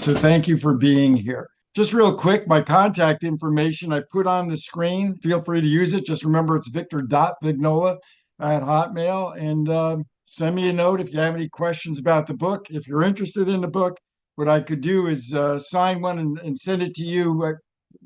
So thank you for being here. Just real quick, my contact information I put on the screen. Feel free to use it. Just remember it's victor.vignola at Hotmail. And send me a note if you have any questions about the book. If you're interested in the book, what I could do is sign one and send it to you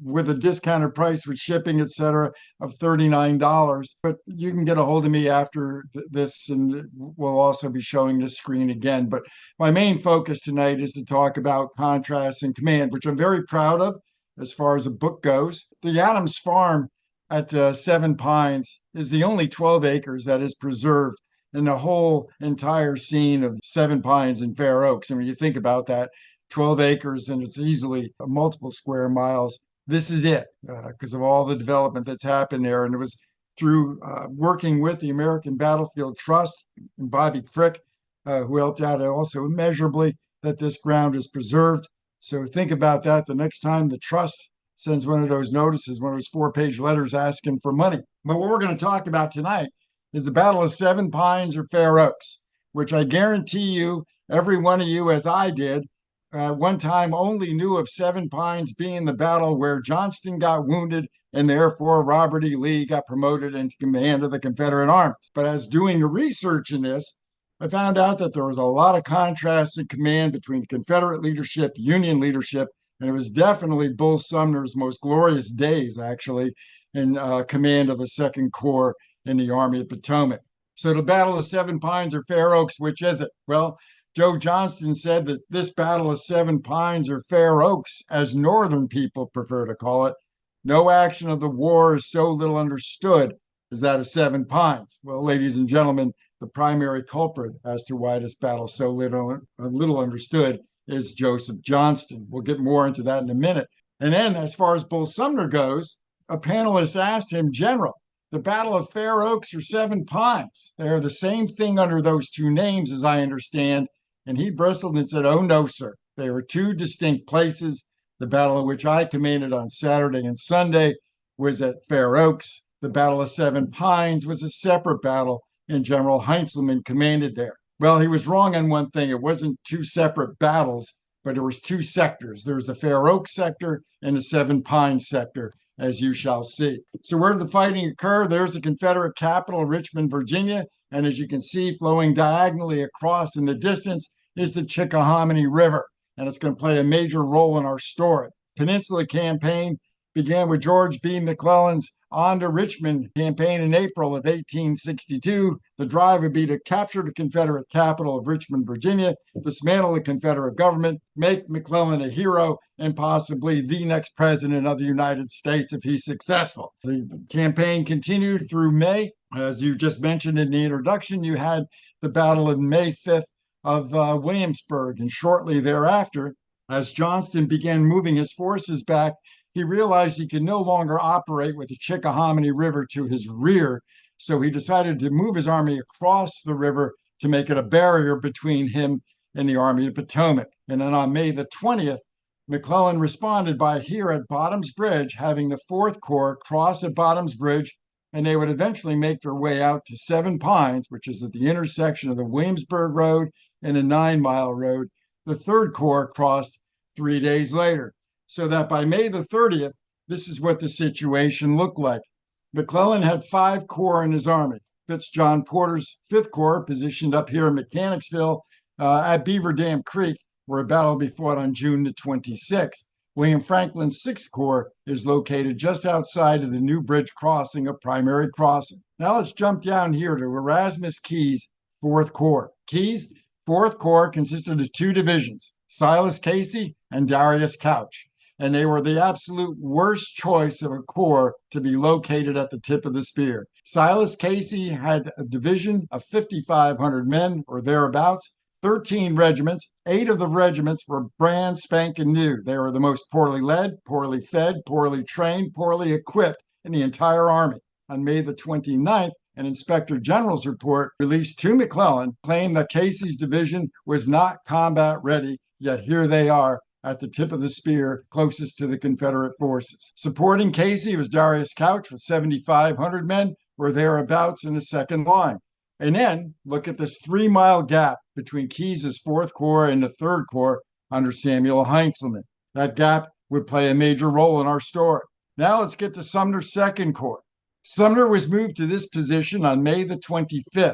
with a discounted price with shipping, et cetera, of $39. But you can get a hold of me after this, and we'll also be showing the screen again. But my main focus tonight is to talk about contrast and command, which I'm very proud of as far as the book goes. The Adams Farm at Seven Pines is the only 12 acres that is preserved in the whole entire scene of Seven Pines and Fair Oaks. I mean, you think about that, 12 acres, and it's easily multiple square miles. This is it because of all the development that's happened there. And it was through working with the American Battlefield Trust and Bobby Frick, who helped out also immeasurably, that this ground is preserved. So think about that the next time the trust sends one of those notices, one of those 4-page letters asking for money. But what we're going to talk about tonight is the Battle of Seven Pines or Fair Oaks, which I guarantee you, every one of you, as I did, one time only knew of Seven Pines being the battle where Johnston got wounded and therefore Robert E. Lee got promoted into command of the Confederate armies. But as doing the research in this, I found out that there was a lot of contrast in command between Confederate leadership, Union leadership, and it was definitely Bull Sumner's most glorious days, actually, in command of the Second Corps in the Army of Potomac. So the Battle of Seven Pines or Fair Oaks, which is it? Well, Joe Johnston said that this Battle of Seven Pines or Fair Oaks, as Northern people prefer to call it, no action of the war is so little understood as that of Seven Pines. Well, ladies and gentlemen, the primary culprit as to why this battle is so little understood is Joseph Johnston. We'll get more into that in a minute. And then, as far as Bull Sumner goes, a panelist asked him, General, the Battle of Fair Oaks or Seven Pines, they are the same thing under those two names, as I understand. And he bristled and said, oh, no, sir. They were two distinct places. The battle of which I commanded on Saturday and Sunday was at Fair Oaks. The Battle of Seven Pines was a separate battle, and General Heintzelman commanded there. Well, he was wrong on one thing. It wasn't two separate battles, but there was two sectors. There was the Fair Oaks sector and the Seven Pines sector, as you shall see. So where did the fighting occur? There's the Confederate capital, Richmond, Virginia. And as you can see, flowing diagonally across in the distance is the Chickahominy River. And it's going to play a major role in our story. Peninsula Campaign began with George B. McClellan's On to Richmond campaign in April of 1862. The drive would be to capture the Confederate capital of Richmond, Virginia, dismantle the Confederate government, make McClellan a hero, and possibly the next president of the United States if he's successful. The campaign continued through May. As you just mentioned in the introduction, you had the Battle of May 5th of Williamsburg, and shortly thereafter, as Johnston began moving his forces back, he realized he could no longer operate with the Chickahominy River to his rear, so he decided to move his army across the river to make it a barrier between him and the Army of Potomac. And then on May the 20th, McClellan responded by here at Bottoms Bridge, having the Fourth Corps cross at Bottoms Bridge, and they would eventually make their way out to Seven Pines, which is at the intersection of the Williamsburg Road and the 9 Mile Road. The Third Corps crossed 3 days later. So that by May the 30th, this is what the situation looked like. McClellan had 5 corps in his army. Fitz-John Porter's 5th Corps, positioned up here in Mechanicsville at Beaver Dam Creek, where a battle will be fought on June the 26th. William Franklin's 6th Corps is located just outside of the New Bridge Crossing, a primary crossing. Now let's jump down here to Erasmus Keyes' 4th Corps. Keyes' 4th Corps consisted of 2 divisions, Silas Casey and Darius Couch. And they were the absolute worst choice of a corps to be located at the tip of the spear. Silas Casey had a division of 5,500 men or thereabouts, 13 regiments. 8 of the regiments were brand spanking new. They were the most poorly led, poorly fed, poorly trained, poorly equipped in the entire army. On May the 29th, an Inspector General's report released to McClellan claimed that Casey's division was not combat ready, yet here they are at the tip of the spear closest to the Confederate forces. Supporting Casey was Darius Couch with 7,500 men, or thereabouts in the second line. And then look at this 3-mile gap between Keyes' 4th Corps and the 3rd Corps, under Samuel Heintzelman. That gap would play a major role in our story. Now let's get to Sumner's Second Corps. Sumner was moved to this position on May the 25th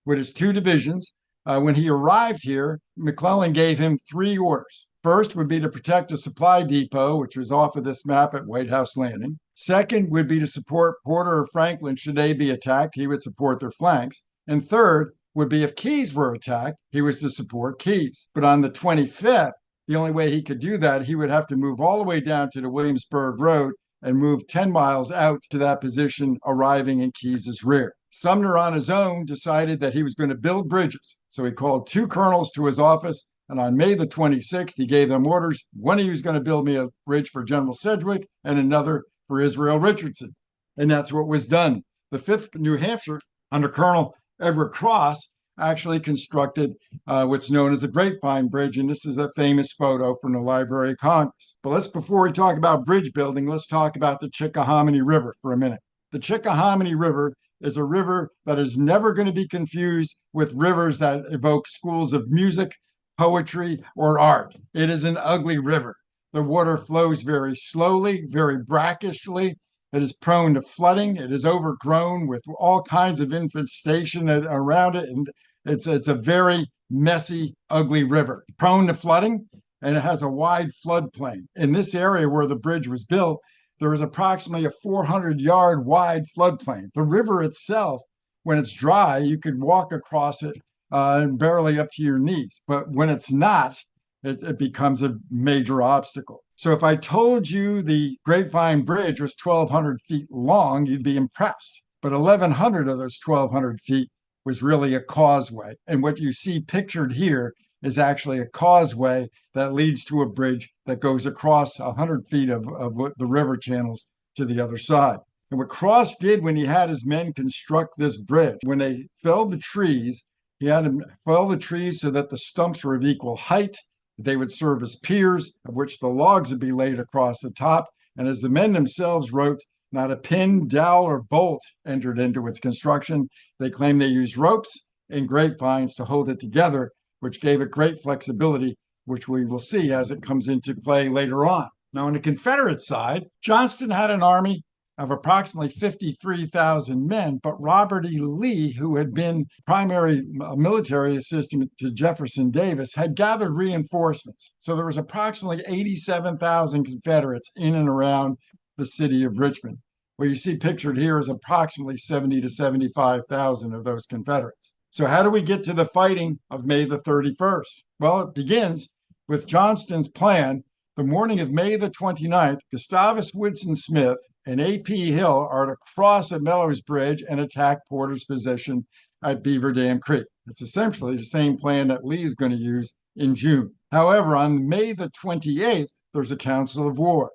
with his two divisions. When he arrived here, McClellan gave him three orders. First would be to protect a supply depot, which was off of this map at White House Landing. Second would be to support Porter or Franklin should they be attacked. He would support their flanks. And third would be if Keyes were attacked, he was to support Keyes. But on the 25th, the only way he could do that, he would have to move all the way down to the Williamsburg Road and move 10 miles out to that position, arriving in Keyes's rear. Sumner on his own decided that he was going to build bridges. So he called two colonels to his office, and on May the 26th, he gave them orders. One of you is going to build me a bridge for General Sedgwick and another for Israel Richardson. And that's what was done. The 5th New Hampshire, under Colonel Edward Cross, actually constructed what's known as the Grapevine Bridge, and this is a famous photo from the Library of Congress. But before we talk about bridge building, let's talk about the Chickahominy River for a minute. The Chickahominy River is a river that is never going to be confused with rivers that evoke schools of music, poetry, or art. It is an ugly river. The water flows very slowly, very brackishly. It is prone to flooding. It is overgrown with all kinds of infestation around it. And it's a very messy, ugly river, prone to flooding, and it has a wide floodplain. In this area where the bridge was built, there is approximately a 400-yard wide floodplain. The river itself, when it's dry, you could walk across it barely up to your knees. But when it's not, it becomes a major obstacle. So if I told you the Grapevine Bridge was 1,200 feet long, you'd be impressed. But 1,100 of those 1,200 feet was really a causeway. And what you see pictured here is actually a causeway that leads to a bridge that goes across 100 feet of the river channels to the other side. And what Cross did when he had his men construct this bridge, when they felled the trees, he had them fell the trees so that the stumps were of equal height. They would serve as piers, of which the logs would be laid across the top. And as the men themselves wrote, not a pin, dowel, or bolt entered into its construction. They claimed they used ropes and grapevines to hold it together, which gave it great flexibility, which we will see as it comes into play later on. Now, on the Confederate side, Johnston had an army of approximately 53,000 men, but Robert E. Lee, who had been primary military assistant to Jefferson Davis, had gathered reinforcements. So there was approximately 87,000 Confederates in and around the city of Richmond. What you see pictured here is approximately 70 to 75,000 of those Confederates. So how do we get to the fighting of May the 31st? Well, it begins with Johnston's plan. The morning of May the 29th, Gustavus Woodson Smith and A.P. Hill are to cross at Mellow's Bridge and attack Porter's position at Beaver Dam Creek. It's essentially the same plan that Lee is going to use in June. However, on May the 28th, there's a council of war.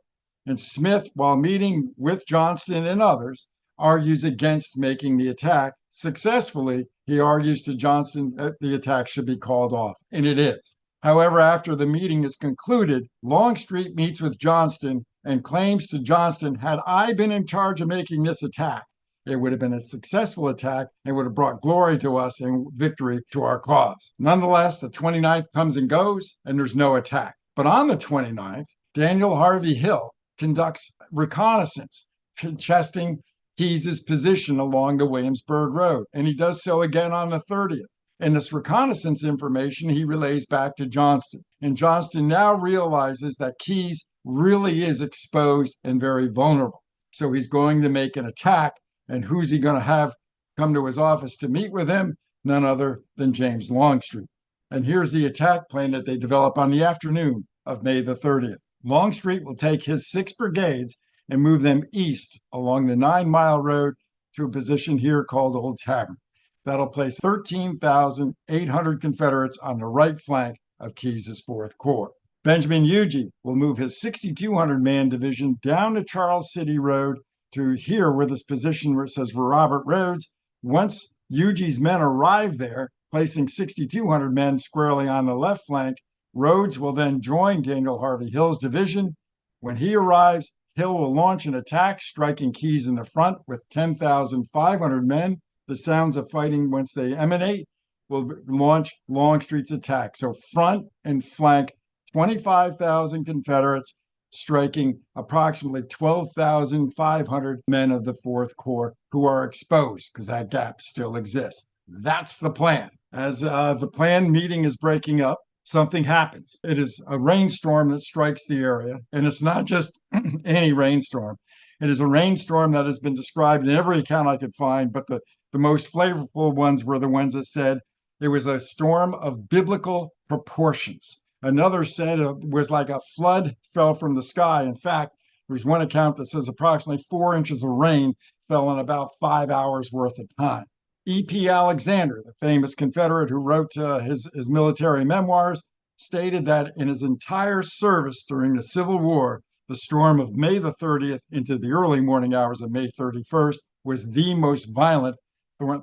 And Smith, while meeting with Johnston and others, argues against making the attack. Successfully, he argues to Johnston that the attack should be called off, and it is. However, after the meeting is concluded, Longstreet meets with Johnston and claims to Johnston, had I been in charge of making this attack, it would have been a successful attack and would have brought glory to us and victory to our cause. Nonetheless, the 29th comes and goes, and there's no attack. But on the 29th, Daniel Harvey Hill conducts reconnaissance, contesting Keyes's position along the Williamsburg Road, and he does so again on the 30th. And this reconnaissance information he relays back to Johnston. And Johnston now realizes that Keyes really is exposed and very vulnerable. So he's going to make an attack. And who's he going to have come to his office to meet with him? None other than James Longstreet. And here's the attack plan that they develop on the afternoon of May the 30th. Longstreet will take his 6 brigades and move them east along the 9-mile road to a position here called Old Tavern. That'll place 13,800 Confederates on the right flank of Keyes's 4th Corps. Benjamin Huger will move his 6,200-man division down the Charles City Road to here where this position where it says Robert Roads. Once Huger's men arrive there, placing 6,200 men squarely on the left flank, Rhodes will then join Daniel Harvey Hill's division. When he arrives, Hill will launch an attack, striking Keyes in the front with 10,500 men. The sounds of fighting, once they emanate, will launch Longstreet's attack. So front and flank 25,000 Confederates striking approximately 12,500 men of the Fourth Corps who are exposed because that gap still exists. That's the plan. As the plan meeting is breaking up, something happens. It is a rainstorm that strikes the area, and it's not just any rainstorm. It is a rainstorm that has been described in every account I could find, but the most flavorful ones were the ones that said it was a storm of biblical proportions. Another said it was like a flood fell from the sky. In fact, there's one account that says approximately 4 inches of rain fell in about 5 hours worth of time. E.P. Alexander, the famous Confederate who wrote his military memoirs, stated that in his entire service during the Civil War, the storm of May the 30th into the early morning hours of May 31st was the most violent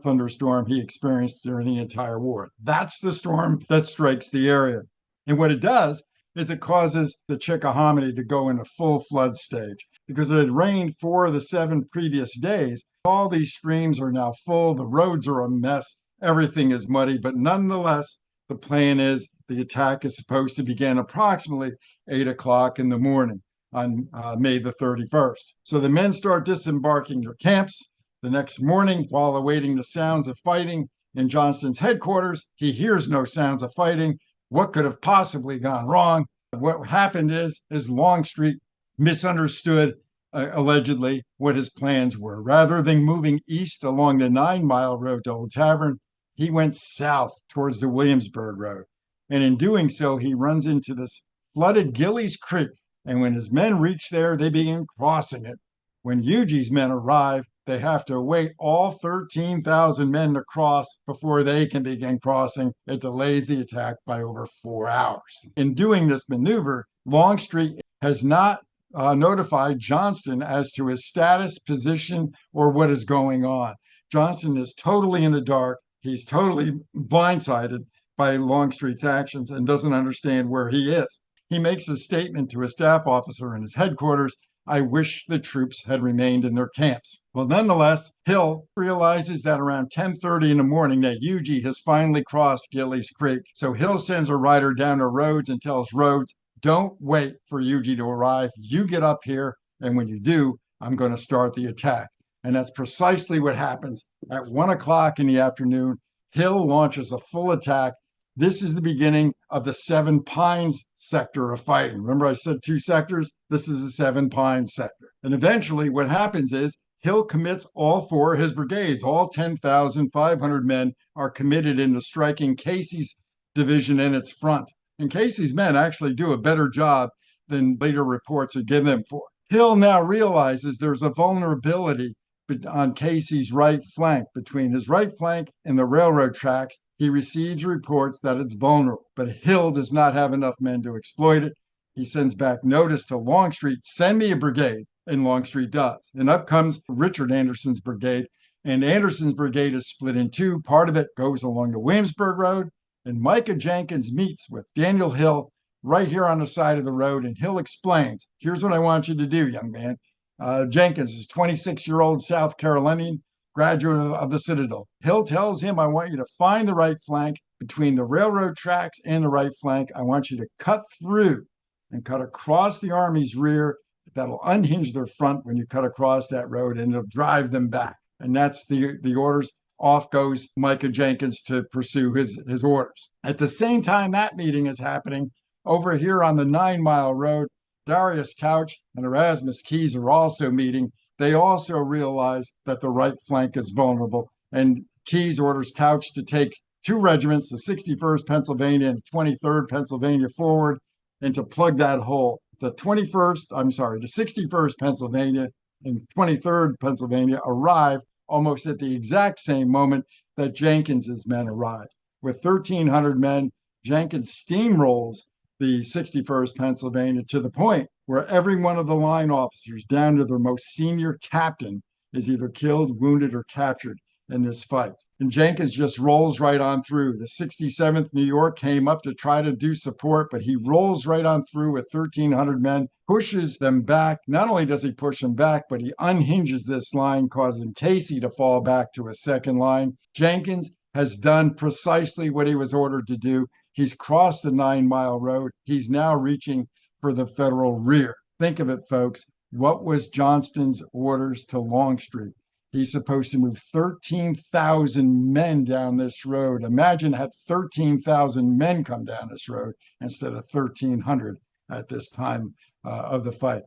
thunderstorm he experienced during the entire war. That's the storm that strikes the area. And what it does is it causes the Chickahominy to go into full flood stage because it had rained 4 of the 7 previous days. All these streams are now full. The roads are a mess. Everything is muddy. But nonetheless, the plan is the attack is supposed to begin approximately 8 o'clock in the morning on May the 31st. So the men start disembarking their camps. The next morning, while awaiting the sounds of fighting in Johnston's headquarters, he hears no sounds of fighting. What could have possibly gone wrong? What happened is Longstreet misunderstood, allegedly, what his plans were. Rather than moving east along the 9-mile road to Old Tavern, he went south towards the Williamsburg Road. And in doing so, he runs into this flooded Gillies Creek. And when his men reach there, they begin crossing it. When Huger's men arrive, they have to wait all 13,000 men to cross before they can begin crossing. It delays the attack by over 4 hours. In doing this maneuver, Longstreet has not notified Johnston as to his status, position, or what is going on. Johnston is totally in the dark. He's totally blindsided by Longstreet's actions and doesn't understand where he is. He makes a statement to a staff officer in his headquarters, "I wish the troops had remained in their camps." Well, nonetheless, Hill realizes that around 10:30 in the morning that Huger has finally crossed Gillies Creek. So Hill sends a rider down to Rhodes and tells Rhodes, "Don't wait for Huger to arrive. You get up here, and when you do, I'm going to start the attack." And that's precisely what happens. At 1 o'clock in the afternoon, Hill launches a full attack. This is the beginning of the Seven Pines sector of fighting. Remember I said 2 sectors? This is the Seven Pines sector. And eventually what happens is Hill commits all 4 of his brigades. All 10,500 men are committed into striking Casey's division in its front. And Casey's men actually do a better job than later reports would give them for. Hill now realizes there's a vulnerability on Casey's right flank. Between his right flank and the railroad tracks, he receives reports that it's vulnerable, but Hill does not have enough men to exploit it. He sends back notice to Longstreet, "Send me a brigade," and Longstreet does. And up comes Richard Anderson's brigade, and Anderson's brigade is split in 2. Part of it goes along the Williamsburg Road, and Micah Jenkins meets with Daniel Hill right here on the side of the road, and Hill explains, "Here's what I want you to do, young man." Jenkins is 26-year-old South Carolinian, graduate of the Citadel. Hill tells him, "I want you to find the right flank between the railroad tracks and the right flank. I want you to cut through and cut across the Army's rear. That'll unhinge their front when you cut across that road, and it'll drive them back." And that's the orders. Off goes Micah Jenkins to pursue his orders. At the same time that meeting is happening, over here on the 9-mile road, Darius Couch and Erasmus Keyes are also meeting. They also realize that the right flank is vulnerable, and Keyes orders Couch to take 2 regiments, the 61st Pennsylvania and 23rd Pennsylvania, forward and to plug that hole. The 61st Pennsylvania and 23rd Pennsylvania arrive almost at the exact same moment that Jenkins's men arrive. With 1,300 men, Jenkins steamrolls the 61st Pennsylvania to the point where every one of the line officers, down to their most senior captain, is either killed, wounded, or captured in this fight. And Jenkins just rolls right on through. The 67th New York came up to try to do support, but he rolls right on through with 1,300 men, pushes them back. Not only does he push them back, but he unhinges this line, causing Casey to fall back to a second line. Jenkins has done precisely what he was ordered to do. He's crossed the 9 Mile road. He's now reaching for the federal rear. Think of it, folks. What was Johnston's orders to Longstreet? He's supposed to move 13,000 men down this road. Imagine had 13,000 men come down this road instead of 1,300 at this time of the fight.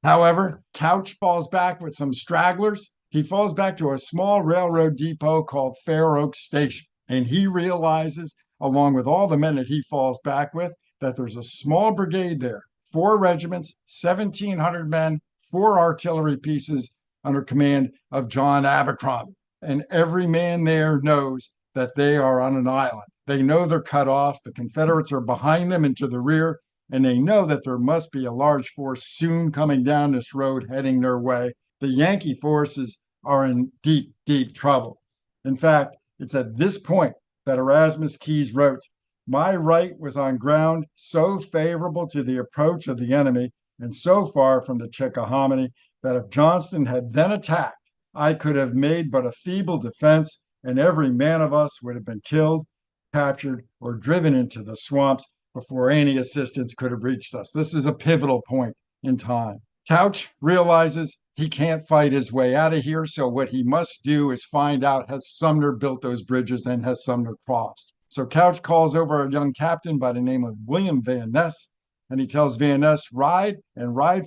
However, Couch falls back with some stragglers. He falls back to a small railroad depot called Fair Oak Station. And he realizes, along with all the men that he falls back with, that there's a small brigade there, 4 regiments, 1,700 men, 4 artillery pieces under command of John Abercrombie. And every man there knows that they are on an island. They know they're cut off. The Confederates are behind them and to the rear, and they know that there must be a large force soon coming down this road heading their way. The Yankee forces are in deep, deep trouble. In fact, it's at this point that Erasmus Keyes wrote, "My right was on ground so favorable to the approach of the enemy and so far from the Chickahominy that if Johnston had then attacked, I could have made but a feeble defense, and every man of us would have been killed, captured, or driven into the swamps before any assistance could have reached us." This is a pivotal point in time. Couch realizes he can't fight his way out of here, so what he must do is find out, has Sumner built those bridges and has Sumner crossed? So Couch calls over a young captain by the name of William Van Ness, and he tells Van Ness, ride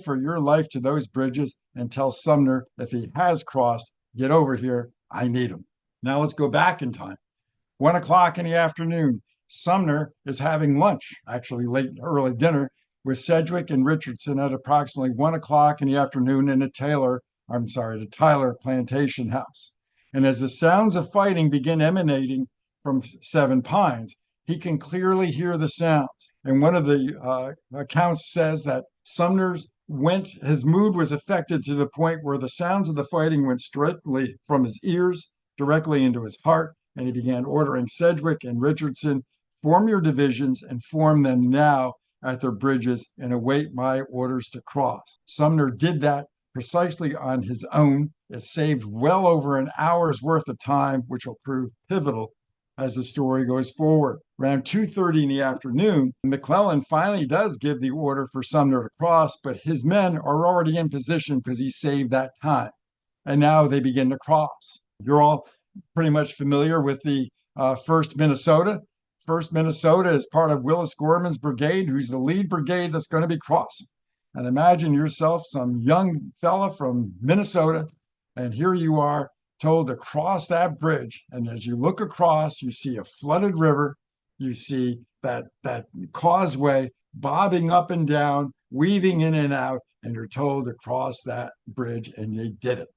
for your life to those bridges and tell Sumner if he has crossed, get over here, I need him. Now let's go back in time. 1 o'clock in the afternoon, Sumner is having lunch, actually early dinner, with Sedgwick and Richardson at approximately 1 o'clock in the afternoon in the Tyler plantation house. And as the sounds of fighting begin emanating from Seven Pines, he can clearly hear the sounds. And one of the accounts says that his mood was affected to the point where the sounds of the fighting went directly from his ears, directly into his heart, and he began ordering Sedgwick and Richardson, form your divisions and form them now at their bridges and await my orders to cross. Sumner did that precisely on his own. It saved well over an hour's worth of time, which will prove pivotal as the story goes forward. Around 2:30 in the afternoon, McClellan finally does give the order for Sumner to cross, but his men are already in position because he saved that time. And now they begin to cross. You're all pretty much familiar with the 1st Minnesota. 1st Minnesota is part of Willis Gorman's brigade, who's the lead brigade that's going to be crossing. And imagine yourself some young fella from Minnesota, and here you are told to cross that bridge. And as you look across, you see a flooded river. You see that causeway bobbing up and down, weaving in and out, and you're told to cross that bridge, and they did it.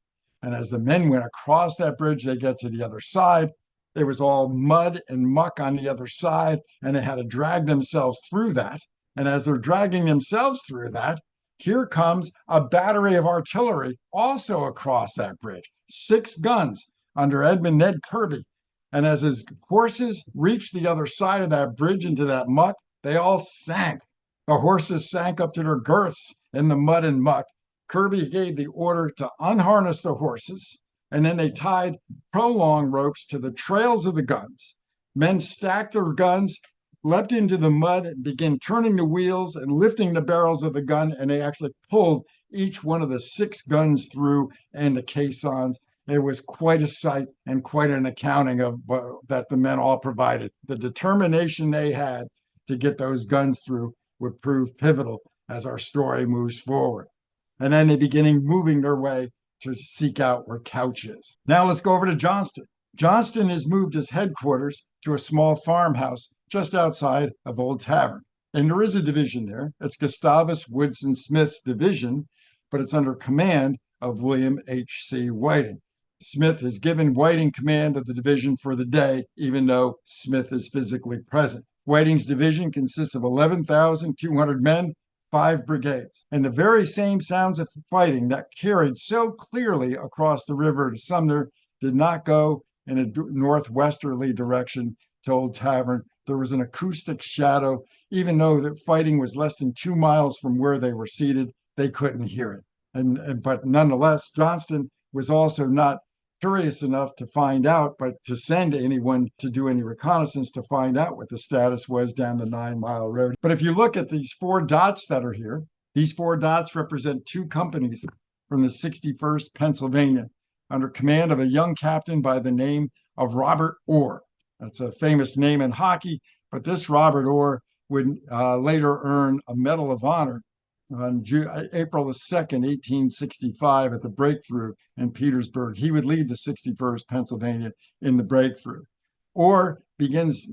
And as the men went across that bridge, they get to the other side. It was all mud and muck on the other side, and they had to drag themselves through that. And as they're dragging themselves through that, here comes a battery of artillery also across that bridge. 6 guns under Edmund Ned Kirby. And as his horses reached the other side of that bridge into that muck, they all sank. The horses sank up to their girths in the mud and muck. Kirby gave the order to unharness the horses, and then they tied prolong ropes to the trails of the guns. Men stacked their guns, leapt into the mud, and began turning the wheels and lifting the barrels of the gun, and they actually pulled each one of the 6 guns through and the caissons. It was quite a sight and quite an accounting of that the men all provided. The determination they had to get those guns through would prove pivotal as our story moves forward. And then they begin moving their way to seek out where Couch is. Now let's go over to Johnston. Johnston has moved his headquarters to a small farmhouse just outside of Old Tavern. And there is a division there. It's Gustavus Woodson Smith's division, but it's under command of William H.C. Whiting. Smith has given Whiting command of the division for the day, even though Smith is physically present. Whiting's division consists of 11,200 men, 5 brigades. And the very same sounds of fighting that carried so clearly across the river to Sumner did not go in a northwesterly direction to Old Tavern. There was an acoustic shadow. Even though the fighting was less than 2 miles from where they were seated, they couldn't hear it. But nonetheless, Johnston was also not curious enough to find out, but to send anyone to do any reconnaissance to find out what the status was down the 9 Mile Road. But if you look at these four dots that are here, these four dots represent two companies from the 61st Pennsylvania under command of a young captain by the name of Robert Orr. That's a famous name in hockey, but this Robert Orr would later earn a Medal of Honor on April the 2nd, 1865, at the breakthrough in Petersburg. He would lead the 61st Pennsylvania in the breakthrough. Orr begins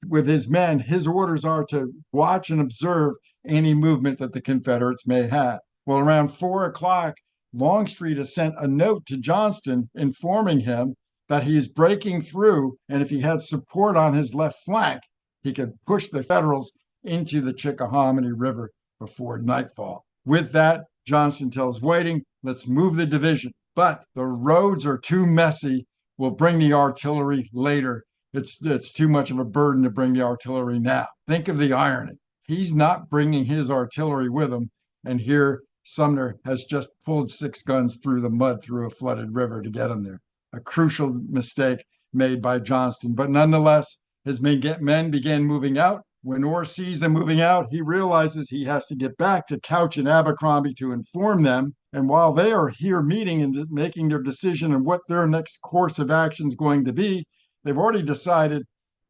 with his men. His orders are to watch and observe any movement that the Confederates may have. Well, around 4 o'clock, Longstreet has sent a note to Johnston informing him that he is breaking through, and if he had support on his left flank, he could push the Federals into the Chickahominy River before nightfall. With that, Johnston tells Whiting, let's move the division. But the roads are too messy. We'll bring the artillery later. It's too much of a burden to bring the artillery now. Think of the irony. He's not bringing his artillery with him. And here Sumner has just pulled 6 guns through the mud through a flooded river to get him there. A crucial mistake made by Johnston. But nonetheless, his men began moving out. When Orr sees them moving out, he realizes he has to get back to Couch and Abercrombie to inform them. And while they are here meeting and making their decision on what their next course of action is going to be, they've already decided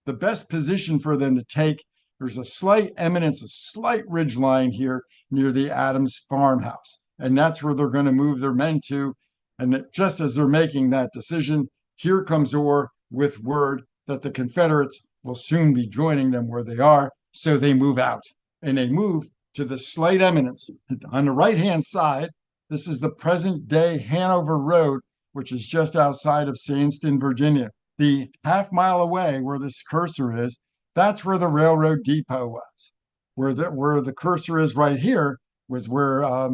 the best position for them to take. There's a slight eminence, a slight ridge line here near the Adams farmhouse. And that's where they're going to move their men to. And just as they're making that decision, here comes Orr with word that the Confederates will soon be joining them where they are. So they move out, and they move to the slight eminence on the right-hand side. This is the present-day Hanover Road, which is just outside of Sandston, Virginia. The half-mile away where this cursor is, that's where the railroad depot was. Where the cursor is right here was where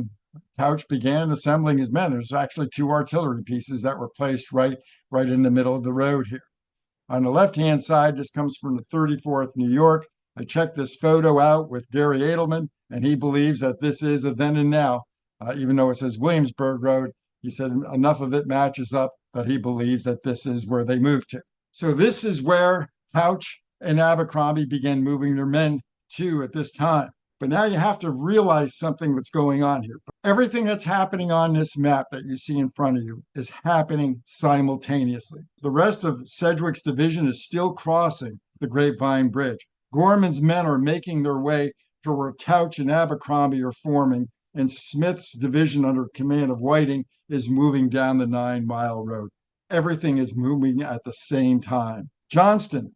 Couch began assembling his men. There's actually 2 artillery pieces that were placed right in the middle of the road here. On the left-hand side, this comes from the 34th New York. I checked this photo out with Gary Edelman, and he believes that this is a then and now, even though it says Williamsburg Road. He said enough of it matches up that he believes that this is where they moved to. So this is where Couch and Abercrombie began moving their men to at this time. But now you have to realize something that's going on here. Everything that's happening on this map that you see in front of you is happening simultaneously. The rest of Sedgwick's division is still crossing the Grapevine Bridge. Gorman's men are making their way to where Couch and Abercrombie are forming, and Smith's division under command of Whiting is moving down the 9 Mile Road. Everything is moving at the same time. Johnston,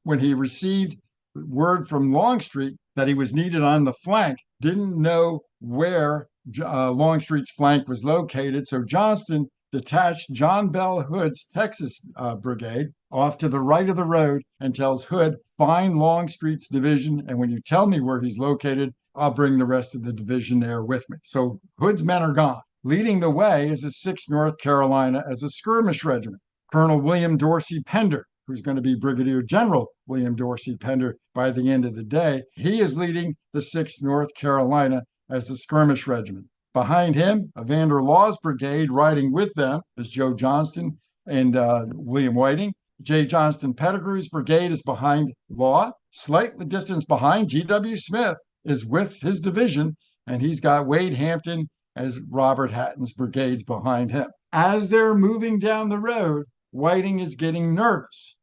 when he received word from Longstreet that he was needed on the flank, didn't know where Longstreet's flank was located. So Johnston detached John Bell Hood's Texas brigade off to the right of the road and tells Hood, find Longstreet's division, and when you tell me where he's located, I'll bring the rest of the division there with me. So Hood's men are gone. Leading the way is the 6th North Carolina as a skirmish regiment. Colonel William Dorsey Pender, who's going to be Brigadier General William Dorsey Pender by the end of the day. He is leading the 6th North Carolina as a skirmish regiment. Behind him, Evander Law's brigade riding with them is Joe Johnston and William Whiting. J. Johnston Pettigrew's brigade is behind Law. Slightly distance behind, G.W. Smith is with his division, and he's got Wade Hampton as Robert Hatton's brigades behind him. As they're moving down the road, Whiting is getting nervous.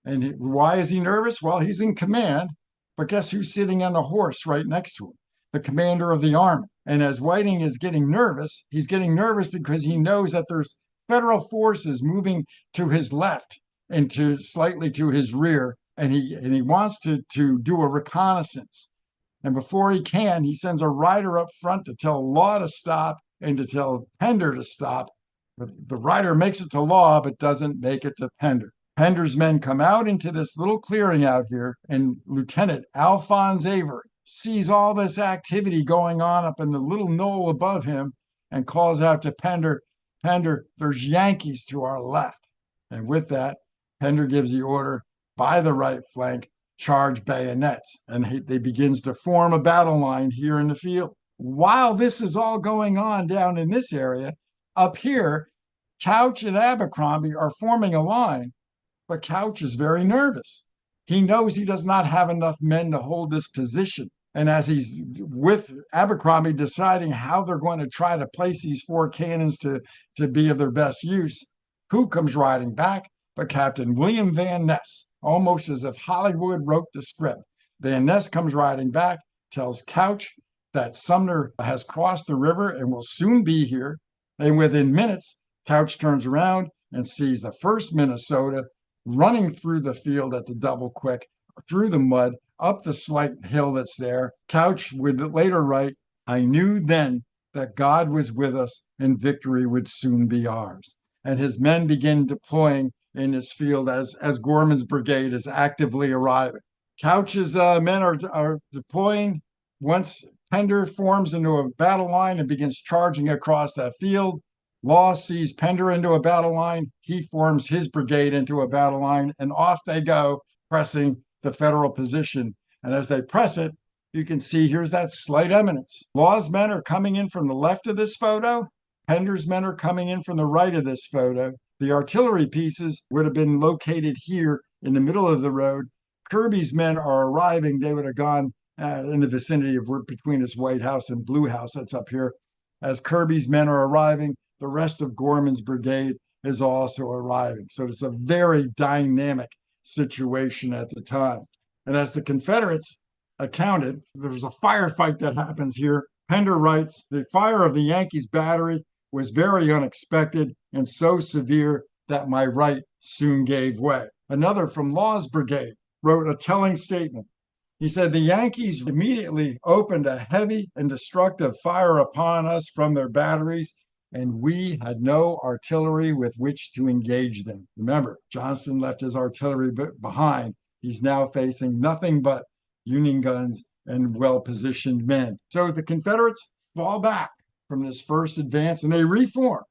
And why is he nervous? Well, he's in command, but guess who's sitting on a horse right next to him? The commander of the army. And as Whiting is getting nervous, he's getting nervous because he knows that there's federal forces moving to his left and slightly to his rear, and he wants to do a reconnaissance. And before he can, he sends a rider up front to tell Law to stop and to tell Pender to stop. But the rider makes it to Law, but doesn't make it to Pender. Pender's men come out into this little clearing out here, and Lieutenant Alphonse Avery sees all this activity going on up in the little knoll above him and calls out to Pender, Pender, there's Yankees to our left. And with that, Pender gives the order, by the right flank, charge bayonets. And they begins to form a battle line here in the field. While this is all going on down in this area, up here, Couch and Abercrombie are forming a line, but Couch is very nervous. He knows he does not have enough men to hold this position. And as he's with Abercrombie deciding how they're going to try to place these four cannons to be of their best use, who comes riding back but Captain William Van Ness, almost as if Hollywood wrote the script. Van Ness comes riding back, tells Couch that Sumner has crossed the river and will soon be here. And within minutes, Couch turns around and sees the 1st Minnesota running through the field at the double quick, through the mud, up the slight hill that's there. Couch would later write, "I knew then that God was with us and victory would soon be ours." And his men begin deploying in this field as Gorman's brigade is actively arriving. Couch's men are deploying. Once Pender forms into a battle line and begins charging across that field, Law sees Pender into a battle line. He forms his brigade into a battle line, and off they go, pressing the Federal position. And as they press it, you can see here's that slight eminence. Law's men are coming in from the left of this photo. Pender's men are coming in from the right of this photo. The artillery pieces would have been located here in the middle of the road. Kirby's men are arriving. They would have gone in the vicinity of between this White House and Blue House that's up here. As Kirby's men are arriving, the rest of Gorman's brigade is also arriving. So it's a very dynamic situation at the time. And as the Confederates accounted, there's a firefight that happens here. Pender writes, "The fire of the Yankees' battery was very unexpected and so severe that my right soon gave way." Another from Law's brigade wrote a telling statement. He said, "The Yankees immediately opened a heavy and destructive fire upon us from their batteries, and we had no artillery with which to engage them." Remember, Johnston left his artillery behind. He's now facing nothing but Union guns and well-positioned men. So the Confederates fall back from this first advance and they reform.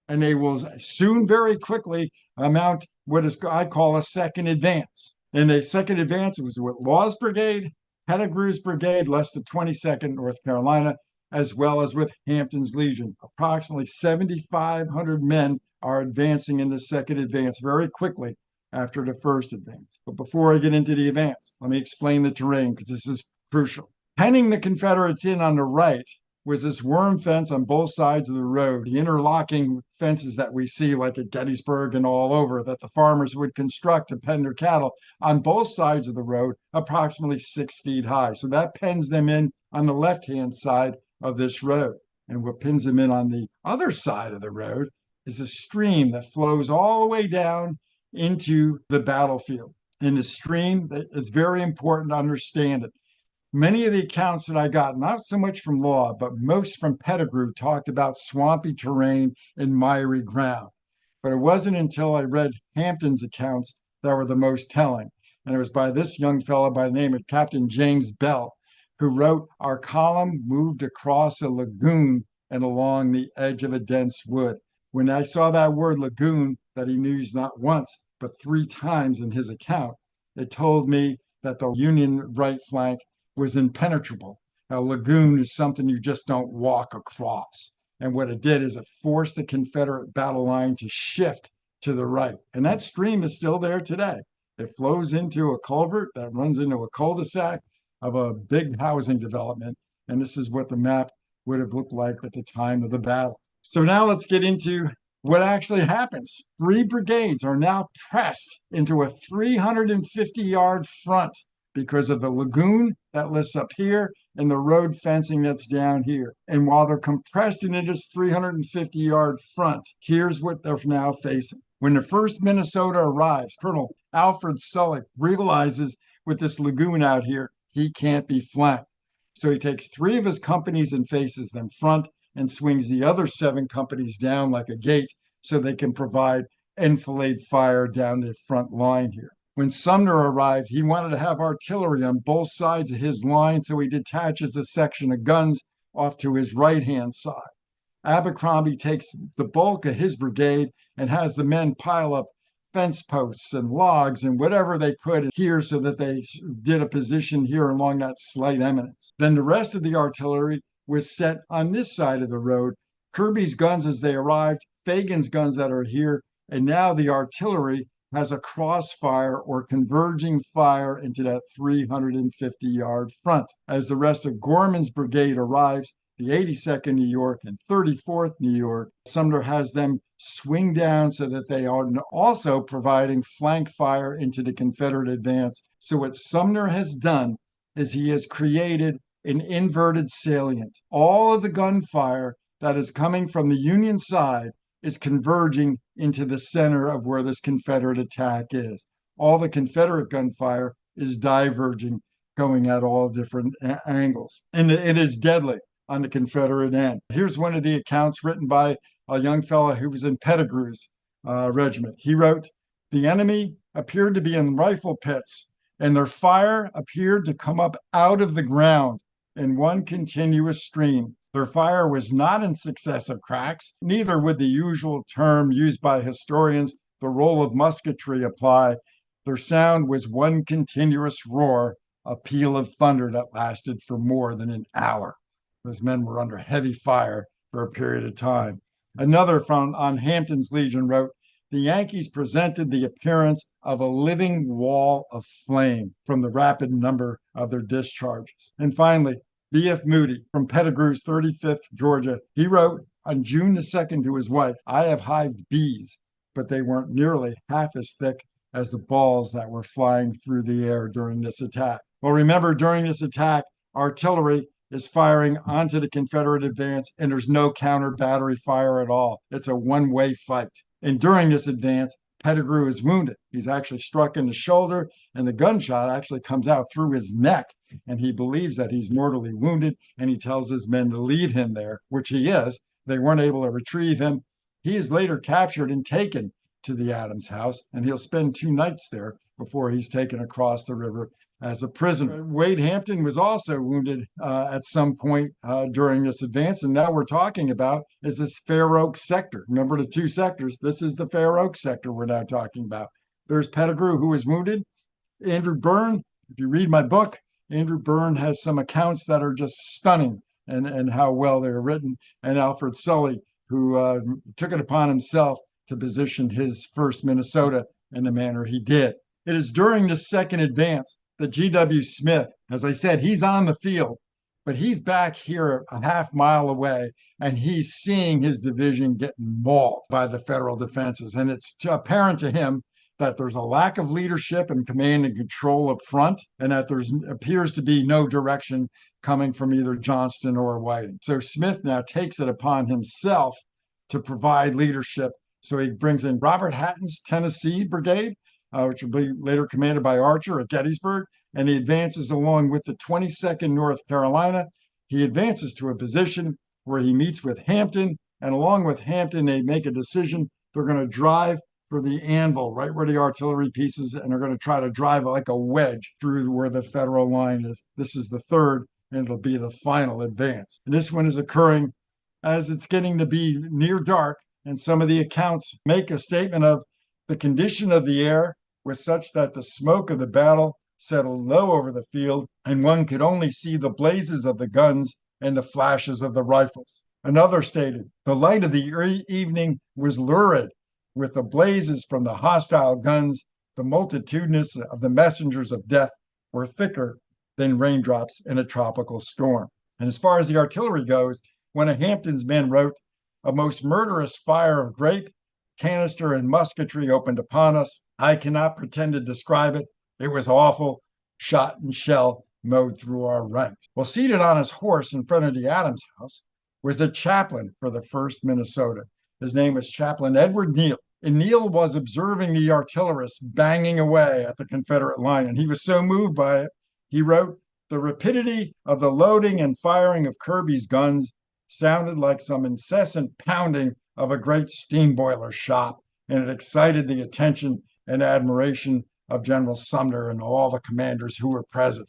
And they will soon, very quickly, mount what is I call a second advance. And the second advance was with Law's brigade, Pettigrew's brigade, less the 22nd North Carolina, as well as with Hampton's Legion. Approximately 7,500 men are advancing in the second advance very quickly after the first advance. But before I get into the advance, let me explain the terrain because this is crucial. Penning the Confederates in on the right was this worm fence on both sides of the road, the interlocking fences that we see like at Gettysburg and all over that the farmers would construct to pen their cattle on both sides of the road, approximately 6 feet high. So that pens them in on the left-hand side of this road. And what pins them in on the other side of the road is a stream that flows all the way down into the battlefield. In the stream, it's very important to understand it. Many of the accounts that I got, not so much from Law, but most from Pettigrew, talked about swampy terrain and miry ground. But it wasn't until I read Hampton's accounts that were the most telling. And it was by this young fellow by the name of Captain James Bell, who wrote, "Our column moved across a lagoon and along the edge of a dense wood." When I saw that word lagoon that he used not once, but 3 times in his account, it told me that the Union right flank was impenetrable. A lagoon is something you just don't walk across. And what it did is it forced the Confederate battle line to shift to the right. And that stream is still there today. It flows into a culvert that runs into a cul-de-sac of a big housing development. And this is what the map would have looked like at the time of the battle. So now let's get into what actually happens. 3 brigades are now pressed into a 350-yard front because of the lagoon that lists up here and the road fencing that's down here. And while they're compressed into this 350-yard front, here's what they're now facing. When the 1st Minnesota arrives, Colonel Alfred Sullick realizes with this lagoon out here, he can't be flanked. So he takes 3 of his companies and faces them front and swings the other 7 companies down like a gate so they can provide enfilade fire down the front line here. When Sumner arrived, he wanted to have artillery on both sides of his line, so he detaches a section of guns off to his right-hand side. Abercrombie takes the bulk of his brigade and has the men pile up fence posts and logs and whatever they could here so that they did a position here along that slight eminence. Then the rest of the artillery was set on this side of the road. Kirby's guns, as they arrived, Fagan's guns that are here, and now the artillery has a crossfire or converging fire into that 350-yard front. As the rest of Gorman's brigade arrives, the 82nd New York and 34th New York, Sumner has them swing down so that they are also providing flank fire into the Confederate advance. So what Sumner has done is he has created an inverted salient. All of the gunfire that is coming from the Union side is converging into the center of where this Confederate attack is. All the Confederate gunfire is diverging, going at all different angles. And it is deadly on the Confederate end. Here's one of the accounts written by a young fellow who was in Pettigrew's regiment. He wrote, "The enemy appeared to be in rifle pits, and their fire appeared to come up out of the ground in one continuous stream. Their fire was not in successive cracks, neither would the usual term used by historians, the roll of musketry, apply. Their sound was one continuous roar, a peal of thunder that lasted for more than an hour." Those men were under heavy fire for a period of time. Another from on Hampton's Legion wrote, "The Yankees presented the appearance of a living wall of flame from the rapid number of their discharges." And finally, B.F. Moody from Pettigrew's 35th Georgia, he wrote on June the 2nd to his wife, "I have hived bees, but they weren't nearly half as thick as the balls that were flying through the air during this attack." Well, remember, during this attack, artillery is firing onto the Confederate advance, and there's no counter battery fire at all. It's a one-way fight. And during this advance, Pettigrew is wounded. He's actually struck in the shoulder, and the gunshot actually comes out through his neck. And he believes that he's mortally wounded, and he tells his men to leave him there, which he is. They weren't able to retrieve him. He is later captured and taken to the Adams house, and he'll spend 2 nights there before he's taken across the river as a prisoner. Wade Hampton was also wounded at some point during this advance, and now we're talking about is this Fair Oak sector. Remember the 2 sectors? This is the Fair Oak sector we're now talking about. There's Pettigrew, who was wounded. Andrew Byrne, if you read my book, Andrew Byrne has some accounts that are just stunning and how well they're written. And Alfred Sully, who took it upon himself to position his 1st Minnesota in the manner he did. It is during this second advance that G.W. Smith, as I said, he's on the field, but he's back here a half mile away, and he's seeing his division get mauled by the Federal defenses. And it's apparent to him that there's a lack of leadership and command and control up front, and that there appears to be no direction coming from either Johnston or Whiting. So Smith now takes it upon himself to provide leadership. So he brings in Robert Hatton's Tennessee Brigade, which will be later commanded by Archer at Gettysburg, and he advances along with the 22nd North Carolina. He advances to a position where he meets with Hampton, and along with Hampton, they make a decision. They're going to drive for the anvil, right where the artillery pieces, and they're going to try to drive like a wedge through where the Federal line is. This is the third, and it'll be the final advance. And this one is occurring as it's getting to be near dark, and some of the accounts make a statement of the condition of the air was such that the smoke of the battle settled low over the field, and one could only see the blazes of the guns and the flashes of the rifles. Another stated, the light of the evening was lurid with the blazes from the hostile guns. The multitudinous of the messengers of death were thicker than raindrops in a tropical storm. And as far as the artillery goes, one of Hampton's men wrote, a most murderous fire of grape, canister, and musketry opened upon us. I cannot pretend to describe it. It was awful. Shot and shell mowed through our ranks. Well, seated on his horse in front of the Adams house was the chaplain for the 1st Minnesota. His name was Chaplain Edward Neal. And Neal was observing the artillerists banging away at the Confederate line, and he was so moved by it, he wrote, the rapidity of the loading and firing of Kirby's guns sounded like some incessant pounding of a great steam boiler shop, and it excited the attention and admiration of General Sumner and all the commanders who were present.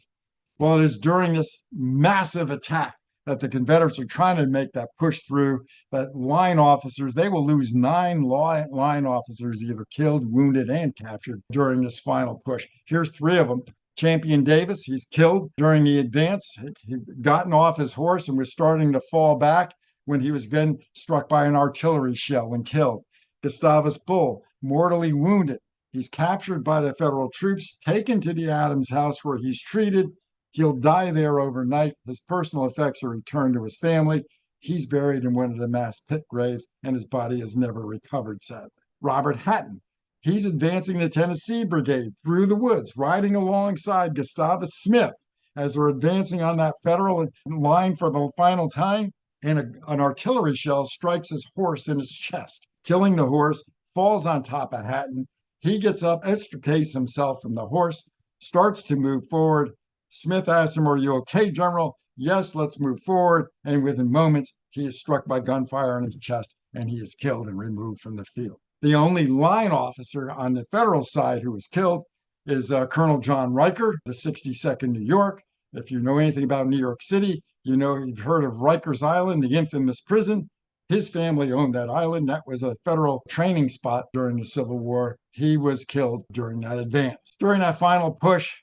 Well, it is during this massive attack that the Confederates are trying to make that push through, that line officers, they will lose 9 line officers, either killed, wounded, and captured during this final push. Here's 3 of them. Champion Davis, he's killed during the advance. He'd gotten off his horse and was starting to fall back when he was then struck by an artillery shell and killed. Gustavus Bull, mortally wounded. He's captured by the federal troops, taken to the Adams house where he's treated. He'll die there overnight. His personal effects are returned to his family. He's buried in one of the mass pit graves, and his body is never recovered, sadly. Robert Hatton, he's advancing the Tennessee Brigade through the woods, riding alongside Gustavus Smith as they're advancing on that federal line for the final time. And an artillery shell strikes his horse in his chest, killing the horse, falls on top of Hatton. He gets up, extricates himself from the horse, starts to move forward. Smith asks him, "Are you okay, General?" "Yes, let's move forward." And within moments, he is struck by gunfire in his chest and he is killed and removed from the field. The only line officer on the federal side who was killed is Colonel John Riker, the 62nd New York. If you know anything about New York City, you know you've heard of Rikers Island, the infamous prison. His family owned that island. That was a federal training spot during the Civil War. He was killed during that advance. During that final push,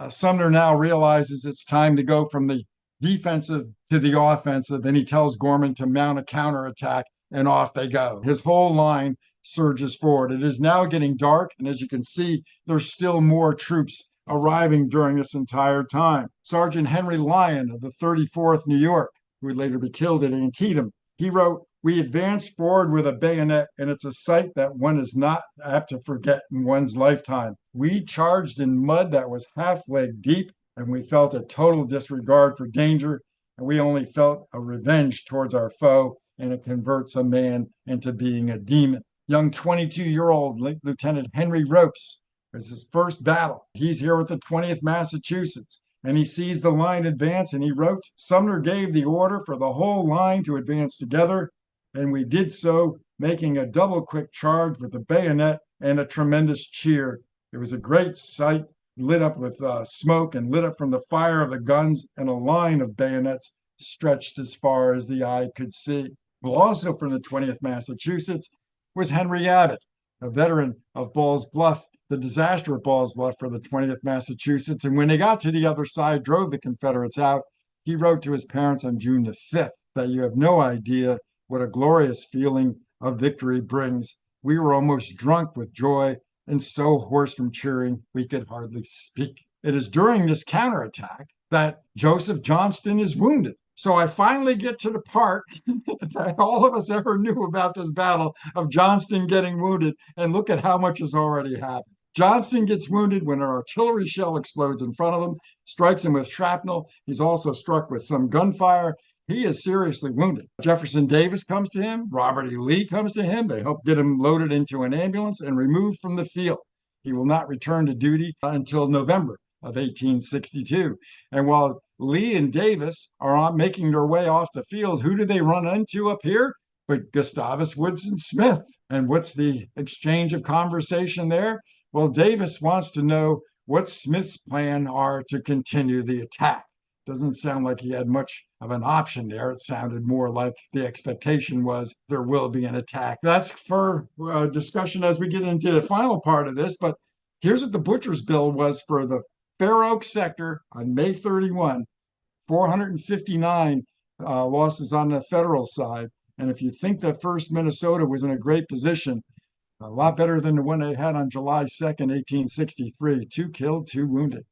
Sumner now realizes it's time to go from the defensive to the offensive, and he tells Gorman to mount a counterattack, and off they go. His whole line surges forward. It is now getting dark, and as you can see, there's still more troops arriving during this entire time. Sergeant Henry Lyon of the 34th New York, who would later be killed at Antietam, he wrote, "We advanced forward with a bayonet, and it's a sight that one is not apt to forget in one's lifetime. We charged in mud that was half leg deep, and we felt a total disregard for danger, and we only felt a revenge towards our foe, and it converts a man into being a demon." Young 22-year-old Lieutenant Henry Ropes, it's his first battle. He's here with the 20th Massachusetts, and he sees the line advance, and he wrote, "Sumner gave the order for the whole line to advance together, and we did so, making a double quick charge with the bayonet and a tremendous cheer. It was a great sight, lit up with smoke and lit up from the fire of the guns, and a line of bayonets stretched as far as the eye could see." Well, also from the 20th Massachusetts was Henry Abbott, a veteran of Ball's Bluff, the disaster at Ball's Bluff for the 20th Massachusetts. And when they got to the other side, drove the Confederates out, he wrote to his parents on June the 5th that "you have no idea what a glorious feeling of victory brings. We were almost drunk with joy and so hoarse from cheering we could hardly speak." It is during this counterattack that Joseph Johnston is wounded. So I finally get to the part that all of us ever knew about this battle of Johnston getting wounded, and look at how much has already happened. Johnston gets wounded when an artillery shell explodes in front of him, strikes him with shrapnel. He's also struck with some gunfire. He is seriously wounded. Jefferson Davis comes to him. Robert E. Lee comes to him. They help get him loaded into an ambulance and removed from the field. He will not return to duty until November of 1862. And while Lee and Davis are making their way off the field, who do they run into up here? But Gustavus Woodson Smith. And what's the exchange of conversation there? Well, Davis wants to know what Smith's plan are to continue the attack. Doesn't sound like he had much of an option there. It sounded more like the expectation was there will be an attack. That's for discussion as we get into the final part of this. But here's what the butcher's bill was for the Fair Oaks sector on May 31, 459 losses on the federal side. And if you think that 1st Minnesota was in a great position, a lot better than the one they had on July 2nd, 1863, 2 killed, 2 wounded.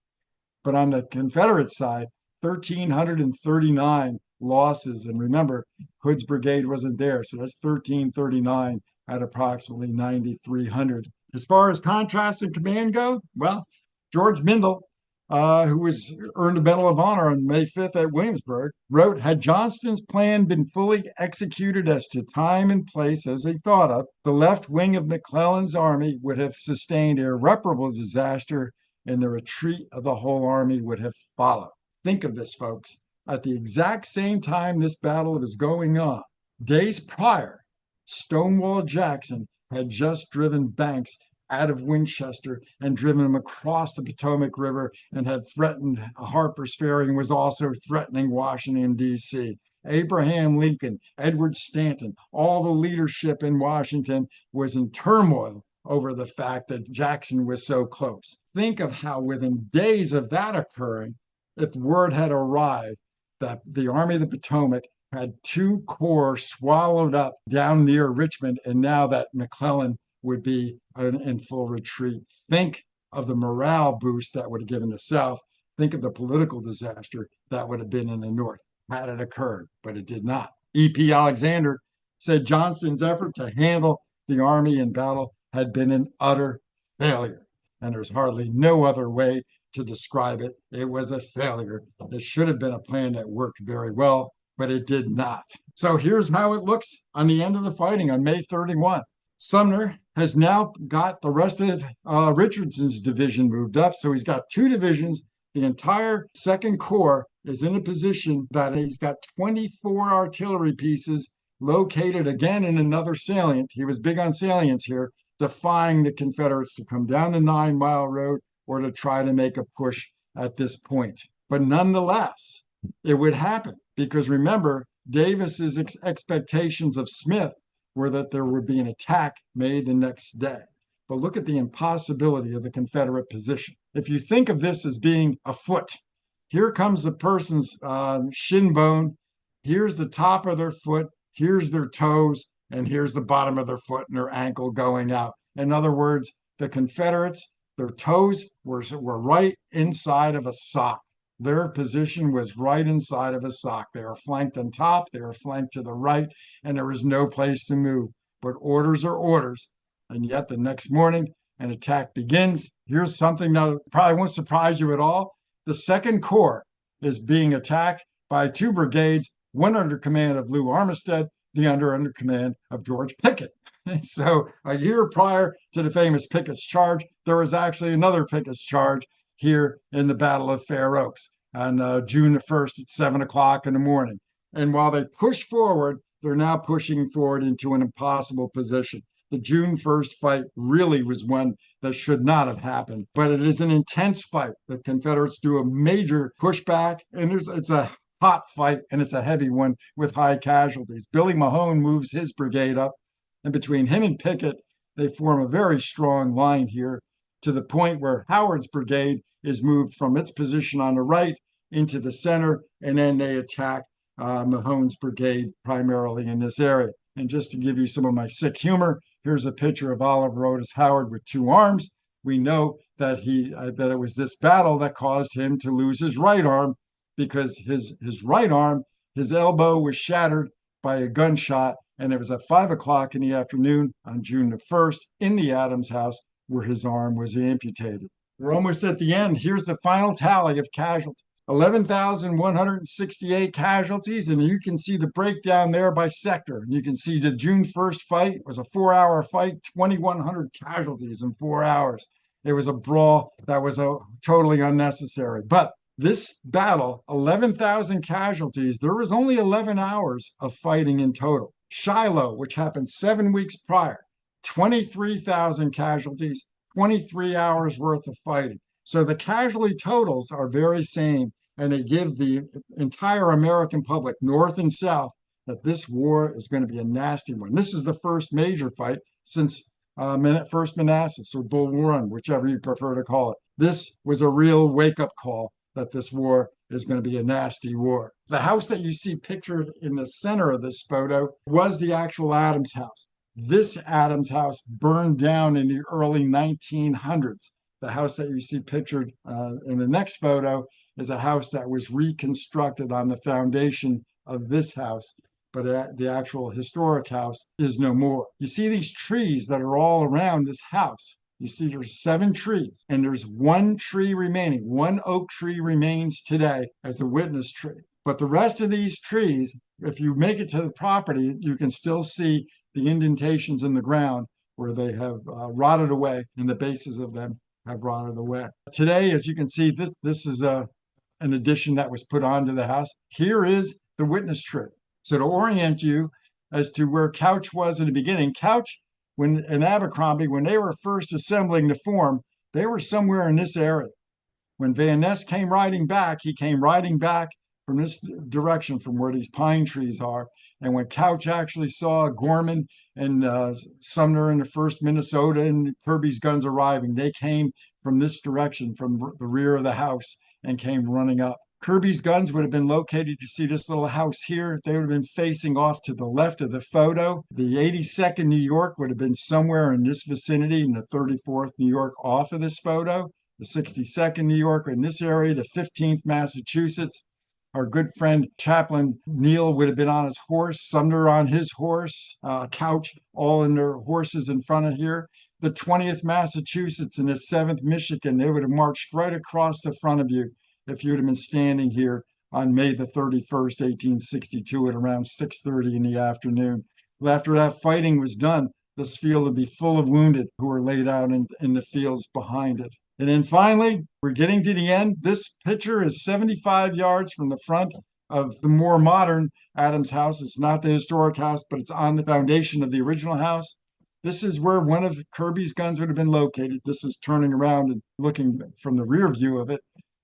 But on the Confederate side, 1,339 losses. And remember, Hood's brigade wasn't there. So that's 1,339 at approximately 9,300. As far as contrast and command go, well, George Mindle, who was earned a Medal of Honor on May 5th at Williamsburg, wrote, "Had Johnston's plan been fully executed as to time and place as he thought of, the left wing of McClellan's army would have sustained irreparable disaster, and the retreat of the whole army would have followed." Think of this, folks. At the exact same time this battle was going on, days prior, Stonewall Jackson had just driven Banks out of Winchester and driven him across the Potomac River and had threatened Harper's Ferry and was also threatening Washington, D.C. Abraham Lincoln, Edward Stanton, all the leadership in Washington was in turmoil over the fact that Jackson was so close. Think of how within days of that occurring, if word had arrived that the Army of the Potomac had two corps swallowed up down near Richmond, and now that McClellan would be in full retreat. Think of the morale boost that would have given the South. Think of the political disaster that would have been in the North had it occurred, but it did not. E.P. Alexander said Johnston's effort to handle the army in battle had been an utter failure. And there's hardly no other way to describe it. It was a failure. It should have been a plan that worked very well, but it did not. So here's how it looks on the end of the fighting on May 31. Sumner has now got the rest of Richardson's division moved up. So he's got two divisions. The entire Second Corps is in a position that he's got 24 artillery pieces located again in another salient. He was big on salients here, defying the Confederates to come down the 9 Mile Road or to try to make a push at this point. But nonetheless, it would happen because remember, Davis's expectations of Smith were that there would be an attack made the next day. But look at the impossibility of the Confederate position. If you think of this as being a foot, here comes the person's shin bone, here's the top of their foot, here's their toes, and here's the bottom of their foot and their ankle going out. In other words, the Confederates, their toes were right inside of a sock. Their position was right inside of a sock. They were flanked on top, they were flanked to the right, and there was no place to move. But orders are orders. And yet the next morning, an attack begins. Here's something that probably won't surprise you at all. The Second Corps is being attacked by two brigades, one under command of Lew Armistead, the other under command of George Pickett. So a year prior to the famous Pickett's Charge, there was actually another Pickett's Charge here in the Battle of Fair Oaks on June the 1st at 7 o'clock in the morning. And while they push forward, they're now pushing forward into an impossible position. The June 1st fight really was one that should not have happened, but it is an intense fight. The Confederates do a major pushback, and it's a hot fight, and it's a heavy one with high casualties. Billy Mahone moves his brigade up, and between him and Pickett, they form a very strong line here to the point where Howard's brigade is moved from its position on the right into the center, and then they attack Mahone's brigade primarily in this area. And just to give you some of my sick humor, here's a picture of Oliver Otis Howard with two arms. We know that that it was this battle that caused him to lose his right arm because his right arm, his elbow was shattered by a gunshot, and it was at 5 o'clock in the afternoon on June the 1st in the Adams house where his arm was amputated. We're almost at the end. Here's the final tally of casualties. 11,168 casualties, and you can see the breakdown there by sector. You can see the June 1st fight was a 4-hour fight, 2,100 casualties in 4 hours. It was a brawl that was totally unnecessary. But this battle, 11,000 casualties, there was only 11 hours of fighting in total. Shiloh, which happened 7 weeks prior, 23,000 casualties, 23 hours worth of fighting. So the casualty totals are very same, and they give the entire American public, North and South, that this war is going to be a nasty one. This is the first major fight since First Manassas or Bull Run, whichever you prefer to call it. This was a real wake-up call that this war is going to be a nasty war. The house that you see pictured in the center of this photo was the actual Adams house. This Adams house burned down in the early 1900s. The house that you see pictured in the next photo is a house that was reconstructed on the foundation of this house, but the actual historic house is no more. You see these trees that are all around this house. You see there's 7 trees, and there's 1 tree remaining. 1 oak tree remains today as a witness tree. But the rest of these trees, if you make it to the property, you can still see the indentations in the ground where they have rotted away, and the bases of them have rotted away. Today, as you can see, this is an addition that was put onto the house. Here is the witness tree. So to orient you as to where Couch was in the beginning, Couch in Abercrombie, when they were first assembling the form, they were somewhere in this area. When Van Ness came riding back, he came riding back from this direction, from where these pine trees are. And when Couch actually saw Gorman and Sumner in the 1st Minnesota and Kirby's guns arriving, they came from this direction, from the rear of the house, and came running up. Kirby's guns would have been located. You see this little house here. They would have been facing off to the left of the photo. The 82nd New York would have been somewhere in this vicinity, and the 34th New York off of this photo. The 62nd New York in this area, the 15th Massachusetts. Our good friend Chaplain Neal would have been on his horse, Sumner on his horse, Couch, all in their horses in front of here. The 20th Massachusetts and the 7th Michigan, they would have marched right across the front of you if you'd have been standing here on May the 31st, 1862 at around 6:30 in the afternoon. Well, after that fighting was done, this field would be full of wounded who were laid out in the fields behind it. And then finally, we're getting to the end. This picture is 75 yards from the front of the more modern Adams house. It's not the historic house, but it's on the foundation of the original house. This is where one of Kirby's guns would have been located. This is turning around and looking from the rear view of it.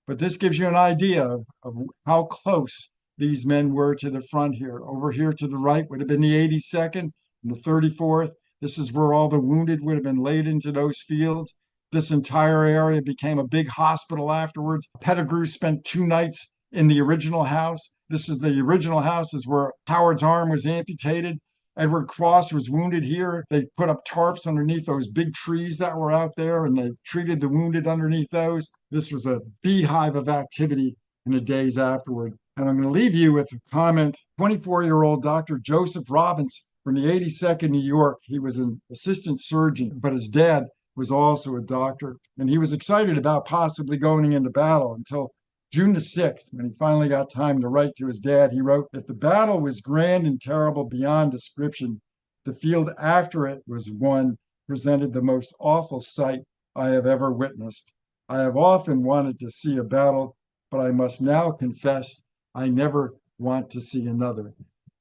But this gives you an idea of how close these men were to the front here. Over here to the right would have been the 82nd and the 34th. This is where all the wounded would have been laid into those fields. This entire area became a big hospital afterwards. Pettigrew spent 2 nights in the original house. This is the original house, is where Howard's arm was amputated. Edward Cross was wounded here. They put up tarps underneath those big trees that were out there, and they treated the wounded underneath those. This was a beehive of activity in the days afterward. And I'm going to leave you with a comment. 24-year-old Dr. Joseph Robbins from the 82nd New York. He was an assistant surgeon, but his dad was also a doctor. And he was excited about possibly going into battle until June the 6th, when he finally got time to write to his dad. He wrote, "If the battle was grand and terrible beyond description, the field after it was one presented the most awful sight I have ever witnessed. I have often wanted to see a battle, but I must now confess I never want to see another."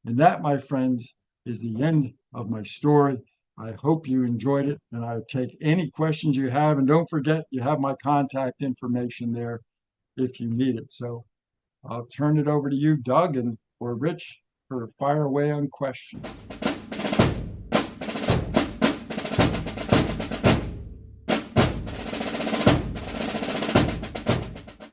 And that, my friends, is the end of my story. I hope you enjoyed it, and I'll take any questions you have. And don't forget, you have my contact information there if you need it. So I'll turn it over to you, Doug, and or Rich, for fire away on questions.